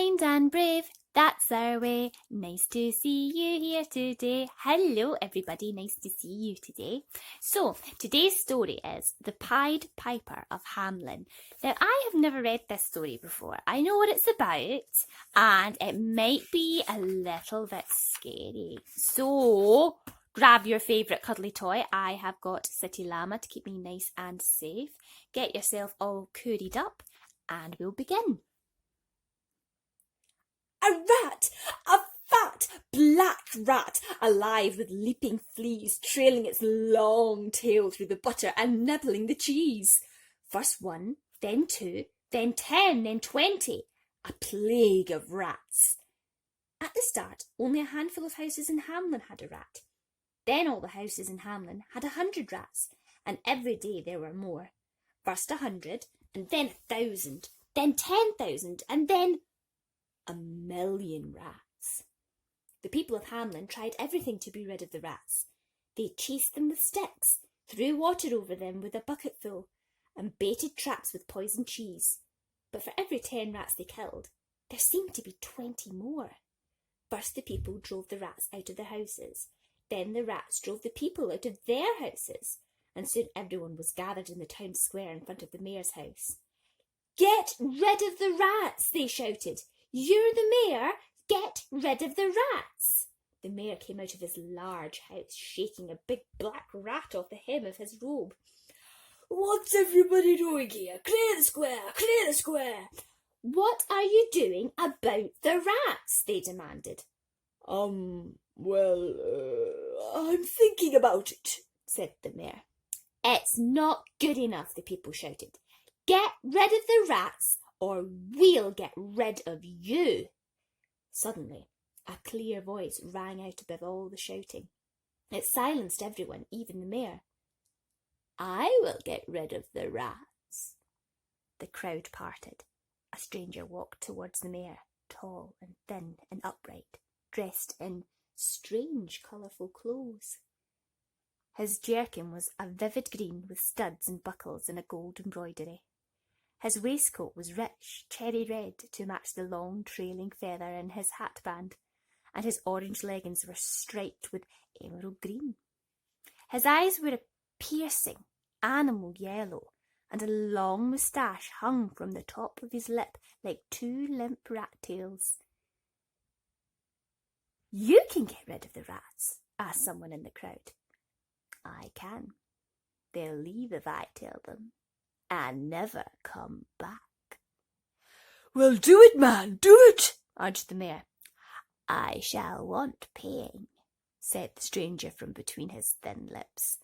kind and brave, that's our way. Nice to see you here today. Hello everybody, nice to see you today. So, today's story is The Pied Piper of Hamelin. Now, I have never read this story before. I know what it's about, and it might be a little bit scary. So, grab your favourite cuddly toy. I have got City Llama to keep me nice and safe. Get yourself all curried up, and we'll begin. A rat! A fat, black rat, alive with leaping fleas, trailing its long tail through the butter and nibbling the cheese. First 1, then 2, then 10, then 20. A plague of rats. At the start, only a handful of houses in Hamelin had a rat. Then all the houses in Hamelin had 100 rats, and every day there were more. First 100, and then 1,000, then 10,000, and then 1,000,000 rats. The people of Hamelin tried everything to be rid of the rats. They chased them with sticks, threw water over them with a bucketful, and baited traps with poisoned cheese. But for every 10 rats they killed, there seemed to be 20 more. First the people drove the rats out of their houses. Then the rats drove the people out of their houses. And soon everyone was gathered in the town square in front of the mayor's house. "Get rid of the rats!" they shouted. "You're the mayor! Get rid of the rats!" The mayor came out of his large house, shaking a big black rat off the hem of his robe. "What's everybody doing here? Clear the square! Clear the square!" "What are you doing about the rats?" they demanded. I'm thinking about it," said the mayor. "It's not good enough," the people shouted. "Get rid of the rats, or we'll get rid of you." Suddenly, a clear voice rang out above all the shouting. It silenced everyone, even the mayor. "I will get rid of the rats." The crowd parted. A stranger walked towards the mayor, tall and thin and upright, dressed in strange colourful clothes. His jerkin was a vivid green with studs and buckles and a gold embroidery. His waistcoat was rich, cherry red to match the long trailing feather in his hatband, and his orange leggings were striped with emerald green. His eyes were a piercing animal yellow, and a long moustache hung from the top of his lip like 2 limp rat tails. "You can get rid of the rats?" asked someone in the crowd. "I can. They'll leave if I tell them, and never come back." "Well, do it, man, do it," urged the mayor. "I shall want paying," said the stranger from between his thin lips.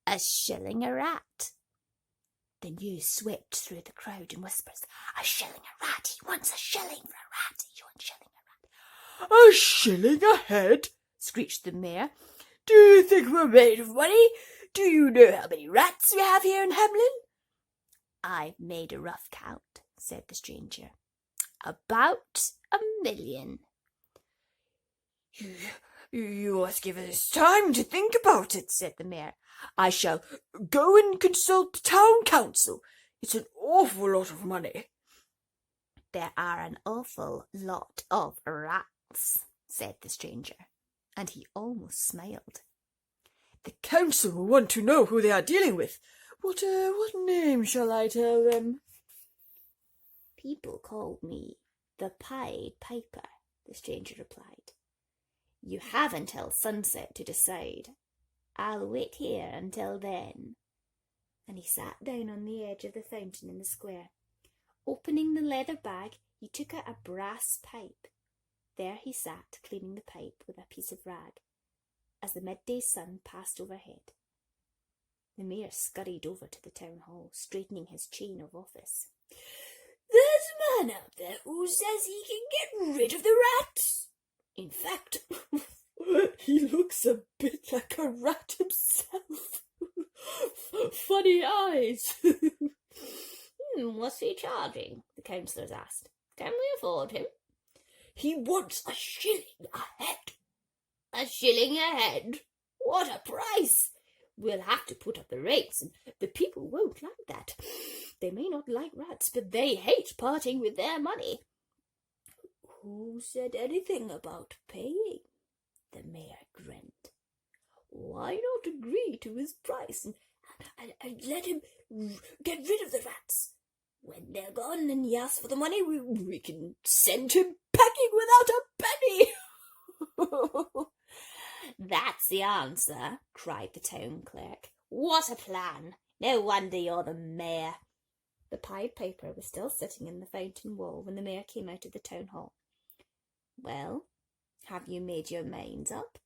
"1 shilling a rat." The news swept through the crowd in whispers. "1 shilling a rat! He wants 1 shilling for a rat! He wants 1 shilling a rat!" "1 shilling a head?" screeched the mayor. "Do you think we're made of money? Do you know how many rats we have here in Hamelin?" "I've made a rough count," said the stranger. "About 1,000,000. You must give us time to think about it," said the mayor. "I shall go and consult the town council. It's an awful lot of money." "There are an awful lot of rats," said the stranger, and he almost smiled. "The council will want to know who they are dealing with. What name shall I tell them?" "People called me the Pied Piper," the stranger replied. "You have until sunset to decide. I'll wait here until then." And he sat down on the edge of the fountain in the square. Opening the leather bag, he took out a brass pipe. There he sat, cleaning the pipe with a piece of rag, as the midday sun passed overhead. The mayor scurried over to the town hall, straightening his chain of office. "There's a man out there who says he can get rid of the rats. In fact, he looks a bit like a rat himself. Funny eyes." "What's he charging?" the councillors asked. "Can we afford him?" "He wants 1 shilling a head." 1 shilling a head? What a price! We'll have to put up the rates, and the people won't like that. They may not like rats, but they hate parting with their money." Who said anything about paying? The mayor grinned. Why not agree to his price and let him get rid of the rats? When they're gone and he asks for the money, we can send him packing without a penny. That's the answer, cried the town clerk. What a plan! No wonder you're the mayor. The Pied Piper was still sitting in the fountain wall when the mayor came out of the town hall. Well, have you made your minds up?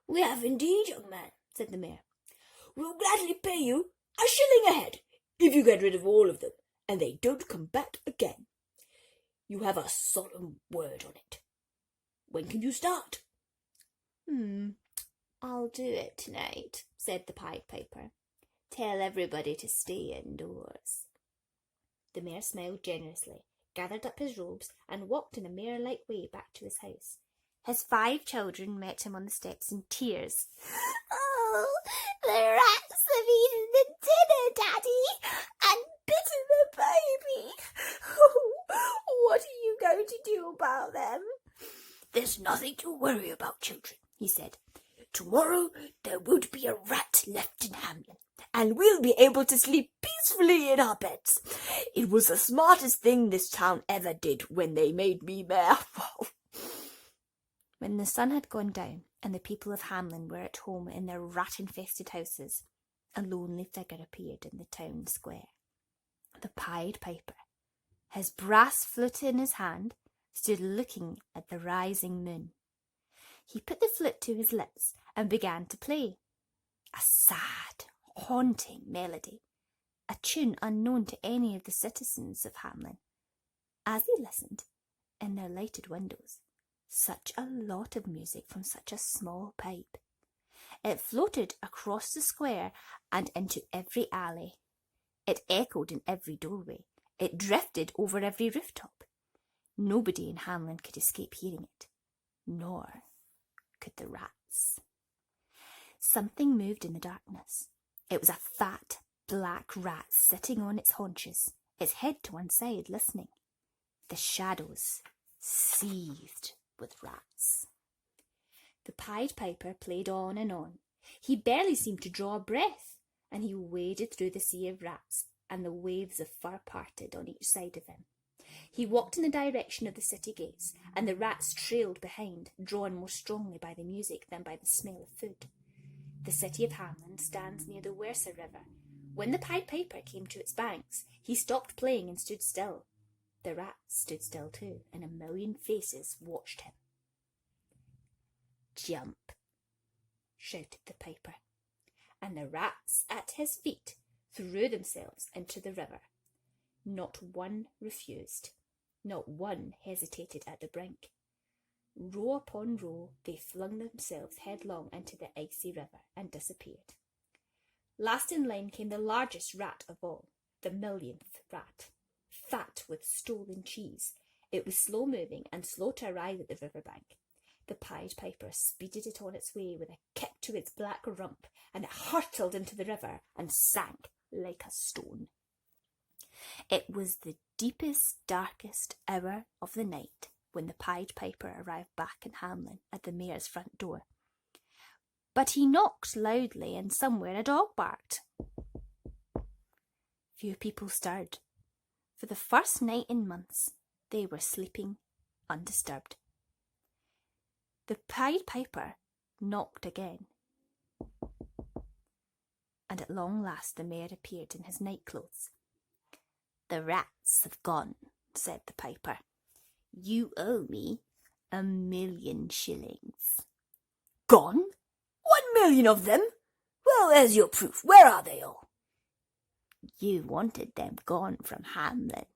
We have indeed, young man, said the mayor. We'll gladly pay you a shilling a head if you get rid of all of them, and they don't come back again. You have a solemn word on it. When can you start? I'll do it tonight, said the Pied Piper. Tell everybody to stay indoors. The mayor smiled generously, gathered up his robes, and walked in a mayor-like way back to his house. His 5 children met him on the steps in tears. Oh, the rats have eaten the dinner, Daddy, and bitten the baby. Oh, what are you going to do about them? There's nothing to worry about, children, he said. Tomorrow there won't be a rat left in Hamelin, and we'll be able to sleep peacefully in our beds. It was the smartest thing this town ever did when they made me mayor. When the sun had gone down and the people of Hamelin were at home in their rat-infested houses, a lonely figure appeared in the town square. The Pied Piper, his brass flute in his hand, stood looking at the rising moon. He put the flute to his lips and began to play. A sad, haunting melody, a tune unknown to any of the citizens of Hamelin. As they listened, in their lighted windows, such a lot of music from such a small pipe. It floated across the square and into every alley. It echoed in every doorway. It drifted over every rooftop. Nobody in Hamelin could escape hearing it, nor could the rats. Something moved in the darkness. It was a fat, black rat sitting on its haunches, its head to one side, listening. The shadows seethed with rats. The Pied Piper played on and on. He barely seemed to draw a breath, and he waded through the sea of rats, and the waves of fur parted on each side of him. He walked in the direction of the city gates, and the rats trailed behind, drawn more strongly by the music than by the smell of food. The city of Hamelin stands near the Weser River. When the Pied Piper came to its banks, he stopped playing and stood still. The rats stood still too, and a million faces watched him. "Jump!" shouted the piper, and the rats at his feet threw themselves into the river. Not one refused. Not one hesitated at the brink. Row upon row, they flung themselves headlong into the icy river and disappeared. Last in line came the largest rat of all, the 1,000,000th rat, fat with stolen cheese. It was slow-moving and slow to arrive at the riverbank. The Pied Piper speeded it on its way with a kick to its black rump, and it hurtled into the river and sank like a stone. It was the deepest, darkest hour of the night when the Pied Piper arrived back in Hamelin at the mayor's front door. But he knocked loudly, and somewhere a dog barked. Few people stirred. For the first night in months, they were sleeping undisturbed. The Pied Piper knocked again, and at long last the mayor appeared in his nightclothes. "The rats have gone," said the piper. "You owe me 1,000,000 shillings." "Gone? 1,000,000 of them? Well, there's your proof. Where are they all?" "You wanted them gone from Hamelin.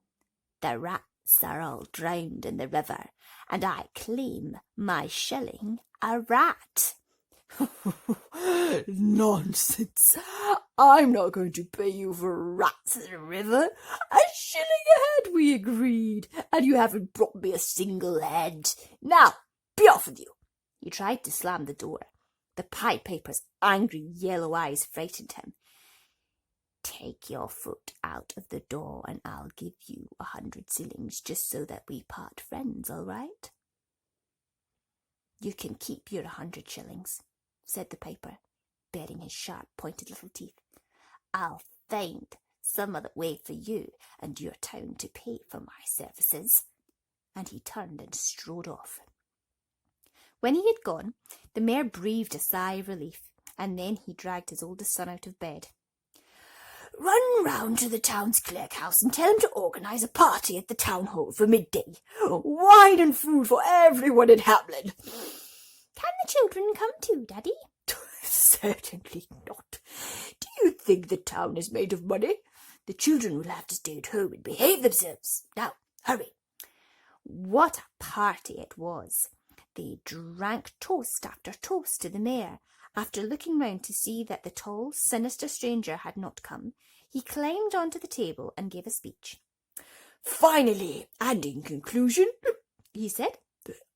The rats are all drowned in the river, and I claim my shilling a rat." "Nonsense! I'm not going to pay you for rats in the river. 1 shilling a head, we agreed, and you haven't brought me a single head. Now, be off with you." He tried to slam the door. The Pied Piper's angry yellow eyes frightened him. Take your foot out of the door and I'll give you 100 shillings just so that we part friends, all right? You can keep your 100 shillings, said the piper, baring his sharp, pointed little teeth. I'll find some other way for you and your town to pay for my services. And he turned and strode off. When he had gone, the mayor breathed a sigh of relief, and then he dragged his oldest son out of bed. Run round to the town's clerk house and tell him to organise a party at the town hall for midday. Wine and food for everyone in Hamelin. Can the children come too, Daddy? Certainly not. Do you think the town is made of money? The children will have to stay at home and behave themselves. Now, hurry. What a party it was! They drank toast after toast to the mayor. After looking round to see that the tall, sinister stranger had not come, he climbed onto the table and gave a speech. Finally, and in conclusion, he said,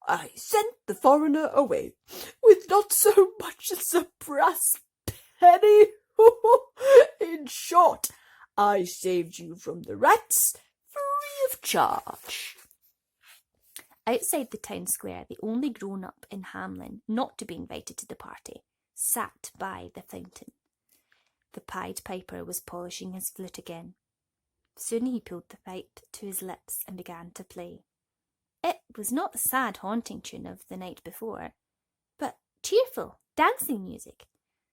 I sent the foreigner away with not so much as a brass penny. In short, I saved you from the rats free of charge. Outside the town square, the only grown-up in Hamelin not to be invited to the party sat by the fountain. The Pied Piper was polishing his flute again. Soon he pulled the pipe to his lips and began to play. It was not the sad, haunting tune of the night before, but cheerful, dancing music.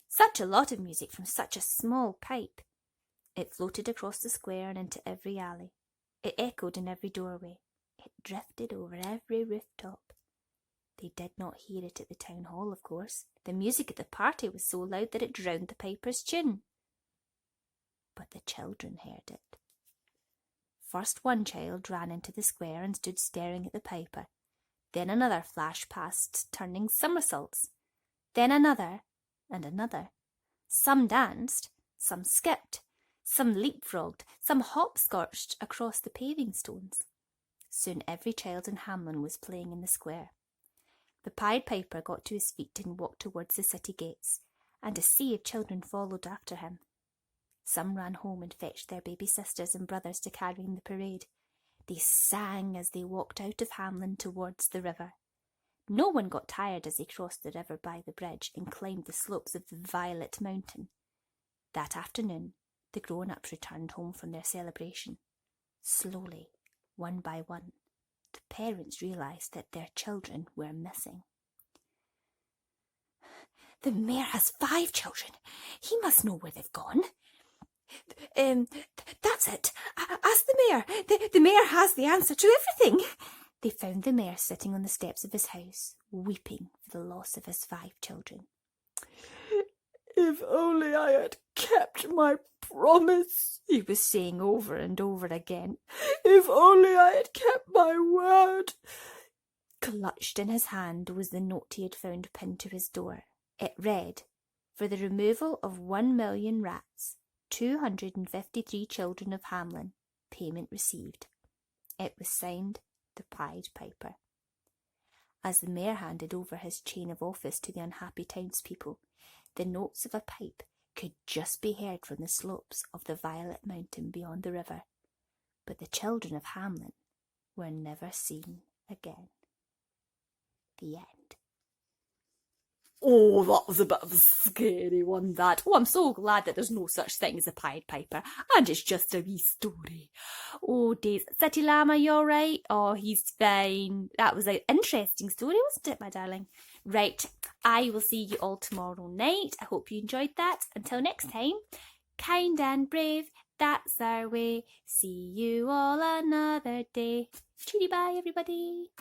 Such a lot of music from such a small pipe. It floated across the square and into every alley. It echoed in every doorway. It drifted over every rooftop. They did not hear it at the town hall, of course. The music at the party was so loud that it drowned the piper's tune. But the children heard it. First one child ran into the square and stood staring at the piper. Then another flashed past, turning somersaults. Then another, and another. Some danced, some skipped, some leapfrogged, some hopscotched across the paving stones. Soon every child in Hamelin was playing in the square. The Pied Piper got to his feet and walked towards the city gates, and a sea of children followed after him. Some ran home and fetched their baby sisters and brothers to carry in the parade. They sang as they walked out of Hamelin towards the river. No one got tired as they crossed the river by the bridge and climbed the slopes of the Violet Mountain. That afternoon, the grown-ups returned home from their celebration. Slowly, one by one, the parents realised that their children were missing. The mayor has 5 children. He must know where they've gone. That's it. Ask the mayor. The mayor has the answer to everything. They found the mayor sitting on the steps of his house, weeping for the loss of his 5 children. If only I had kept my promise, he was saying over and over again. If only I had kept my word. Clutched in his hand was the note he had found pinned to his door. It read, for the removal of 1,000,000 rats, 253 children of Hamelin, payment received. It was signed the Pied Piper. As the mayor handed over his chain of office to the unhappy townspeople, the notes of a pipe could just be heard from the slopes of the Violet Mountain beyond the river. But the children of Hamelin were never seen again. The end. Oh, that was a bit of a scary one, that. Oh, I'm so glad that there's no such thing as a Pied Piper, and it's just a wee story. Oh, days. City Llama, you all right? Oh, he's fine. That was an interesting story, wasn't it, my darling? Right, I will see you all tomorrow night. I hope you enjoyed that. Until next time, kind and brave, that's our way. See you all another day. Cheery bye, everybody.